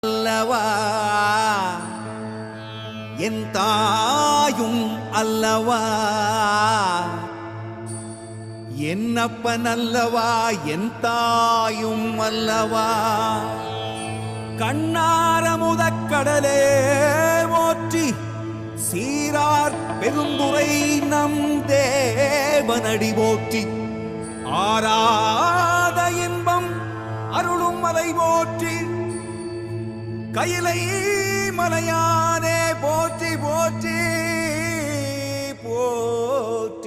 அல்லவா என் தாயும் அல்லவா என்னப்பன் அல்லவா என் தாயும் அல்லவா கண்ணாரமுதக்கடலே போற்றி சீரார் பெருந்துரை நம் தேவனடி போற்றி ஆராத இன்பம் அருளும் மலை போற்றி கையிலை மலையானே போற்றி போற்றி போற்றி.